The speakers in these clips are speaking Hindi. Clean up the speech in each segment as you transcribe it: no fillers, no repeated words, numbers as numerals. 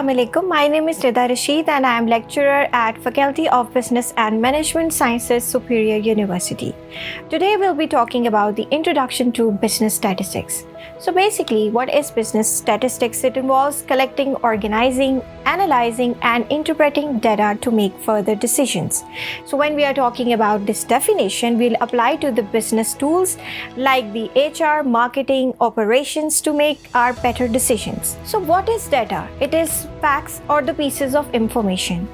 Assalamualaikum. My name is Rida Rashid and I am lecturer at Faculty of Business and Management Sciences, Superior University. Today we'll be talking about the introduction to business statistics. So basically, what is business statistics? It involves collecting, organizing, analyzing and interpreting data to make further decisions. So when we are talking about this definition, we'll apply to the business tools like the HR, marketing, operations to make our better decisions. So what is data? It is facts or the pieces of information.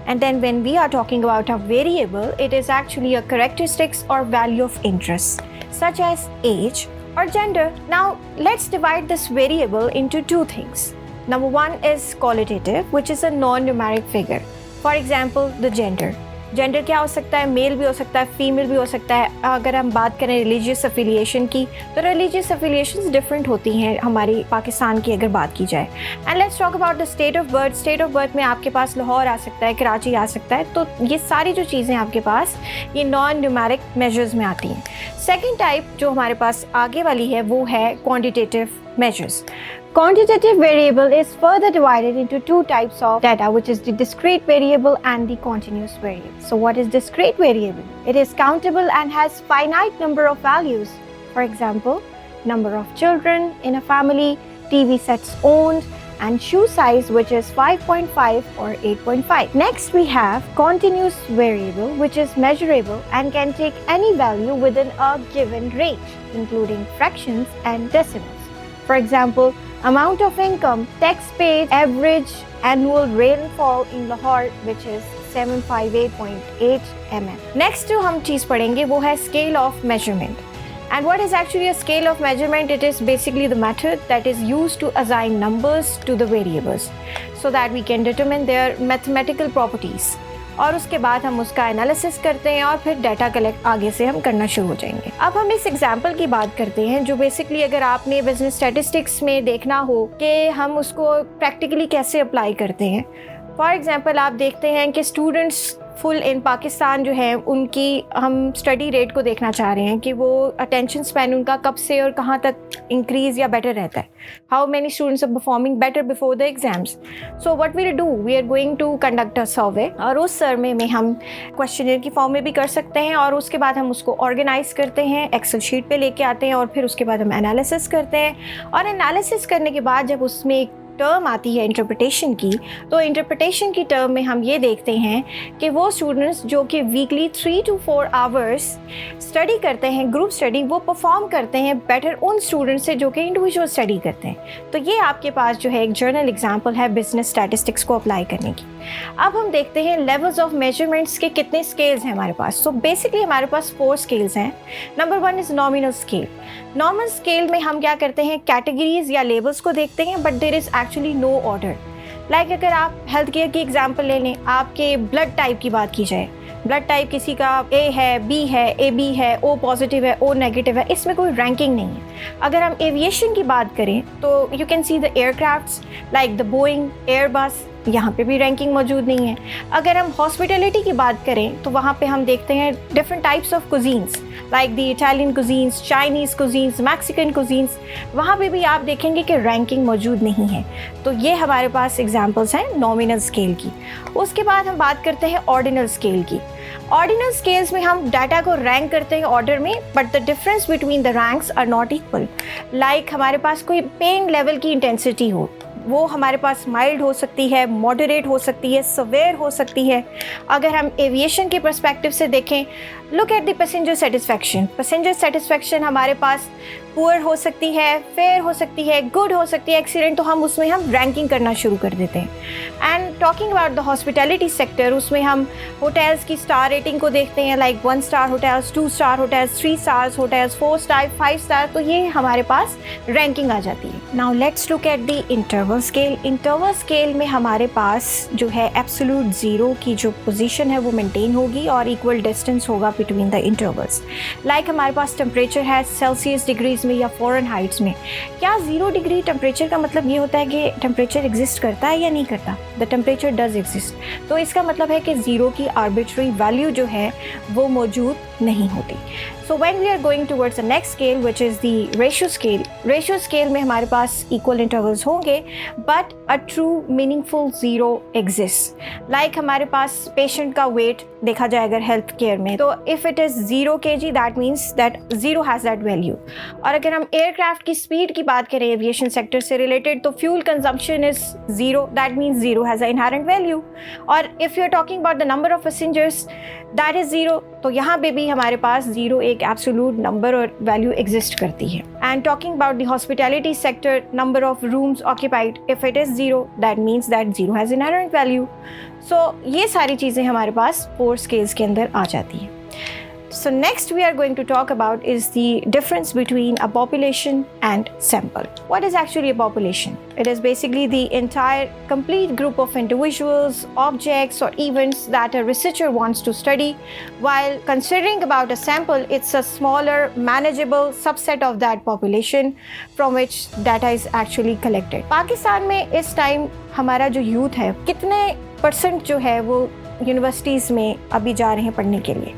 And then when we are talking about a variable, it is actually a characteristics or value of interest, such as age or gender. Now, let's divide this variable into two things. Number one is qualitative, which is a non-numeric figure. For example, the gender. Gender क्या हो सकता है? मेल भी हो सकता है, फीमेल भी हो सकता है. अगर हम बात करें रिलीजियस अफिलिएशन की, तो रिलीजियस अफिलिएशंस डिफरेंट होती हैं हमारी पाकिस्तान की अगर बात की जाए. And let's talk about the state of birth. State of birth में आपके पास लाहौर आ सकता है, कराची आ सकता है. तो ये सारी जो चीज़ें आपके पास ये नॉन न्यूमेरिक मेजर्स में आती हैं. सेकेंड टाइप जो हमारे पास आगे वाली है वो है quantitative measures. Quantitative variable is further divided into two types of data, which is the discrete variable and the continuous variable. So what is discrete variable? It is countable and has finite number of values. For example, number of children in a family, TV sets owned, and shoe size, which is 5.5 or 8.5. Next, we have continuous variable, which is measurable and can take any value within a given range, including fractions and decimals. For example, amount of income, tax paid, average annual rainfall in Lahore, which is 758.8 mm. Next जो हम चीज़ पढ़ेंगे वो है scale of measurement. And what is actually a scale of measurement? It is basically the method that is used to assign numbers to the variables so that we can determine their mathematical properties. और उसके बाद हम उसका एनालिसिस करते हैं और फिर डाटा कलेक्ट आगे से हम करना शुरू हो जाएंगे. अब हम इस एग्जांपल की बात करते हैं जो बेसिकली अगर आपने बिजनेस स्टैटिस्टिक्स में देखना हो कि हम उसको प्रैक्टिकली कैसे अप्लाई करते हैं. फॉर एग्जांपल आप देखते हैं कि स्टूडेंट्स फुल इन पाकिस्तान जो है उनकी हम स्टडी रेट को देखना चाह रहे हैं कि वो अटेंशन स्पैन उनका कब से और कहाँ तक इंक्रीज़ या बेटर रहता है. How many students are performing better before the exams. So what we do, we are going to conduct a survey और उस सर्वे में हम क्वेश्चनर की फॉर्म में भी कर सकते हैं और उसके बाद हम उसको ऑर्गेनाइज करते हैं, एक्सेल शीट पे लेके आते हैं और फिर उसके बाद हम एनालिसिस करते हैं. और एनालिसिस करने के बाद जब उसमें एक टर्म आती है इंटरप्रिटेशन की, तो इंटरप्रिटेशन की टर्म में हम ये देखते हैं कि वो स्टूडेंट्स जो कि वीकली 3 to 4 आवर्स स्टडी करते हैं, ग्रुप स्टडी, वो परफॉर्म करते हैं बेटर उन स्टूडेंट्स से जो कि इंडिविजुअल स्टडी करते हैं. तो ये आपके पास जो है एक जर्नल एग्जांपल है बिजनेस स्टैटिस्टिक्स को अप्लाई करने की. अब हम देखते हैं लेवल्स ऑफ मेजरमेंट्स के कितने स्केल्स हैं हमारे पास. सो बेसिकली हमारे पास 4 स्केल्स हैं. Number 1 is nominal scale. Normal scale में हम क्या करते हैं, कैटेगरीज या लेबल्स को देखते हैं but there is actually no order. Like अगर आप हेल्थ केयर की एग्जांपल ले लें, आपके ब्लड टाइप की बात की जाए, ब्लड टाइप किसी का ए है, बी है, ए बी है, ओ पॉजिटिव है, ओ नेगेटिव है, इसमें कोई रैंकिंग नहीं है. अगर हम एविएशन की बात करें तो you can see the aircrafts like the Boeing, Airbus, यहाँ पे भी रैंकिंग मौजूद नहीं है. अगर हम हॉस्पिटलिटी की बात करें तो वहाँ पे हम देखते हैं different types of cuisines like the Italian cuisines, Chinese cuisines, Mexican cuisines, वहाँ पे भी आप देखेंगे कि रैंकिंग मौजूद नहीं है. तो ये हमारे पास एग्जांपल्स हैं नॉमिनल स्केल की. उसके बाद हम बात करते हैं ऑर्डिनल स्केल की. ऑर्डिनल स्केल्स में हम डाटा को रैंक करते हैं ऑर्डर में but the difference between the ranks are not equal. Like हमारे पास कोई पेन लेवल की इंटेंसिटी हो, वो हमारे पास माइल्ड हो सकती है, मॉडरेट हो सकती है, सवेयर हो सकती है. अगर हम एविएशन के पर्सपेक्टिव से देखें, look at the passenger satisfaction. Passenger satisfaction हमारे पास पुअर हो सकती है, फेयर हो सकती है, गुड हो सकती है, एक्सीलेंट. तो हम उसमें हम रैंकिंग करना शुरू कर देते हैं. And talking about the hospitality sector, उसमें हम होटल्स की स्टार रेटिंग को देखते हैं like 1 star hotels, 2 star hotels, 3 stars hotels, 4 star, 5 star. तो ये हमारे पास रैंकिंग आ जाती है. Now let's look at the interval scale. Interval scale में हमारे पास जो है एब्सोल्यूट ज़ीरो की जो पोजीशन है वो मेंटेन होगी और इक्वल डिस्टेंस होगा बिटवीन द इंटरवल्स. लाइक हमारे पास टेम्परेचर है सेल्सियस डिग्रीज में या फ़ारेनहाइट्स में. क्या 0 डिग्री टेम्परेचर का मतलब ये होता है कि टेम्परेचर एग्जिस्ट करता है या नहीं करता? The temperature does exist. तो इसका मतलब है कि 0 की आर्बिट्री वैल्यू जो है वो मौजूद नहीं होती। So when we are going towards the next scale which is the ratio scale में हमारे पास इक्वल इंटरवल्स होंगे but a true meaningful zero exist. Like हमारे पास पेशेंट का वेट देखा जाए अगर हेल्थ केयर में, तो if it is 0 kg that means that zero has that value. और अगर हम एयरक्राफ्ट की स्पीड की बात करें एविएशन सेक्टर से रिलेटेड, तो fuel consumption is 0 that means 0 has a inherent value. और if you are talking about the number of passengers that is 0, तो यहाँ पे भी हमारे पास 0 एक एब्सोल्यूट नंबर और वैल्यू एग्जिस्ट करती है। And talking about the hospitality sector, number of rooms occupied, if it is 0 that means that 0 has inherent value. So ये सारी चीज़ें हमारे पास 4 स्केल्स के अंदर आ जाती हैं। So next we are going to talk about is the difference between a population and sample. What is actually a population? It is basically the entire complete group of individuals, objects or events that a researcher wants to study. While considering about a sample, it's a smaller manageable subset of that population from which data is actually collected. Pakistan में इस टाइम हमारा जो यूथ है कितने % जो है वो यूनिवर्सिटीज़ में अभी जा रहे हैं पढ़ने के लिए,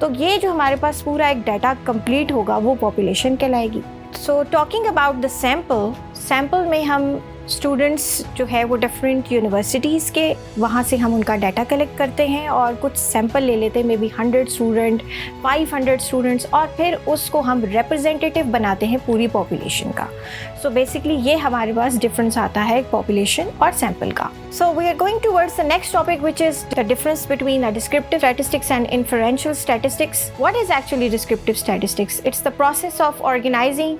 तो ये जो हमारे पास पूरा एक डाटा कंप्लीट होगा वो पॉपुलेशन कहलाएगी। So talking about the sample में हम स्टूडेंट्स जो है वो डिफरेंट यूनिवर्सिटीज़ के वहाँ से हम उनका डाटा कलेक्ट करते हैं और कुछ सैम्पल ले लेते हैं, मे बी 100 स्टूडेंट, 500 स्टूडेंट्स, और फिर उसको हम रिप्रेजेंटेटिव बनाते हैं पूरी पॉपुलेशन का। सो बेसिकली ये हमारे पास डिफरेंस आता है पॉपुलेशन और सैम्पल का। So we are going towards the next topic which is the difference between a descriptive statistics and inferential statistics. What is actually descriptive statistics? It's the process of organising,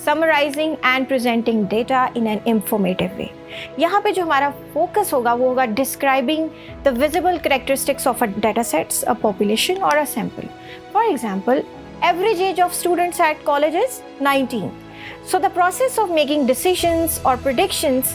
summarising and presenting data in an informative way. यहाँ पे जो हमारा फोकस होगा वो होगा describing the visible characteristics of a data sets, a population और a sample. For example, average age of students at college is 19. So the process of making decisions or predictions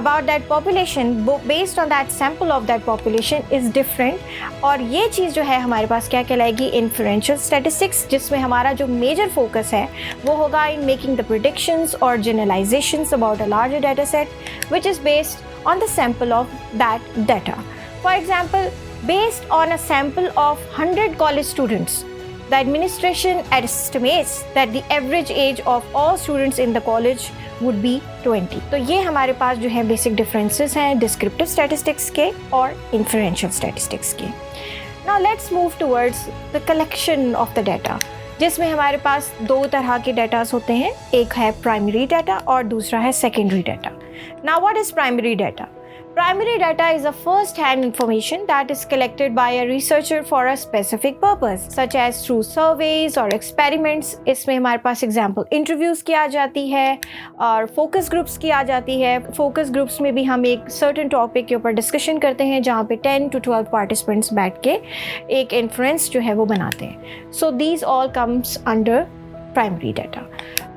about that population based on that sample of that population is different. और ये चीज़ जो है हमारे पास क्या कहलाएगी? Inferential statistics, जिसमें हमारा जो major focus है वो होगा in making the predictions or generalizations about a larger data set which is based on the sample of that data. For example, based on a sample of 100 college students, the administration estimates that the average age of all students in the college would be 20. तो ये हमारे पास जो है बेसिक डिफरेंसेस हैं डिस्क्रिप्टिव स्टैटिस्टिक्स के और इन्फरेंशियल स्टैटिस्टिक्स के। Now let's move towards the collection of the data, जिसमें हमारे पास 2 तरह के डाटास होते हैं, एक है प्राइमरी डाटा और दूसरा है secondary data. Now what is primary data? Primary data is a first-hand information that is collected by a researcher for a specific purpose, such as through surveys or experiments. इसमें हमारे पास एग्जाम्पल इंटरव्यूज़ की आ जाती है और फोकस ग्रुप्स की आ जाती है। फोकस ग्रुप्स में भी हम एक सर्टेन टॉपिक के ऊपर डिस्कशन करते हैं जहाँ पे 10 to 12 पार्टिसिपेंट्स बैठ के एक इन्फ्रेंस जो है वो बनाते हैं। So these all comes under primary data.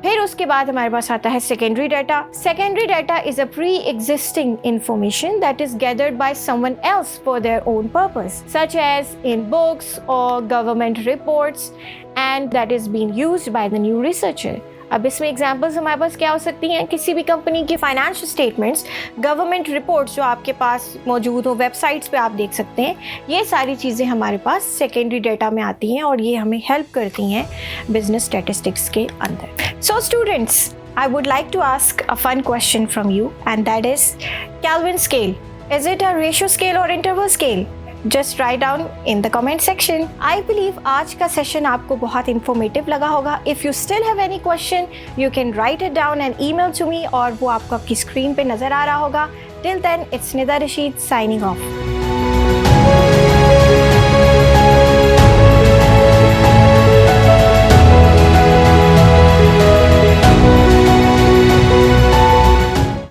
फिर उसके बाद हमारे पास आता है secondary data. Secondary data is a pre existing information that is gathered by someone else for their own purpose, such as in books और government reports, and that is being used by the new researcher. अब इसमें एग्जांपल्स हमारे पास क्या हो सकती हैं? किसी भी कंपनी की फाइनेंशियल स्टेटमेंट्स, गवर्नमेंट रिपोर्ट्स जो आपके पास मौजूद हो, वेबसाइट्स पे आप देख सकते हैं, ये सारी चीज़ें हमारे पास सेकेंडरी डाटा में आती हैं और ये हमें हेल्प करती हैं बिजनेस स्टैटिस्टिक्स के अंदर। So students, I would like to ask a fun question from you, and that is Kelvin scale. Is it a ratio scale or interval scale? Just write down in the comment section. I believe आज का सेशन आपको बहुत informative लगा होगा. If you still have any question, you can write it down and email to me, और वो आपको आपकी स्क्रीन पे नज़र आ रहा होगा. Till then, it's Nida Rashid signing off.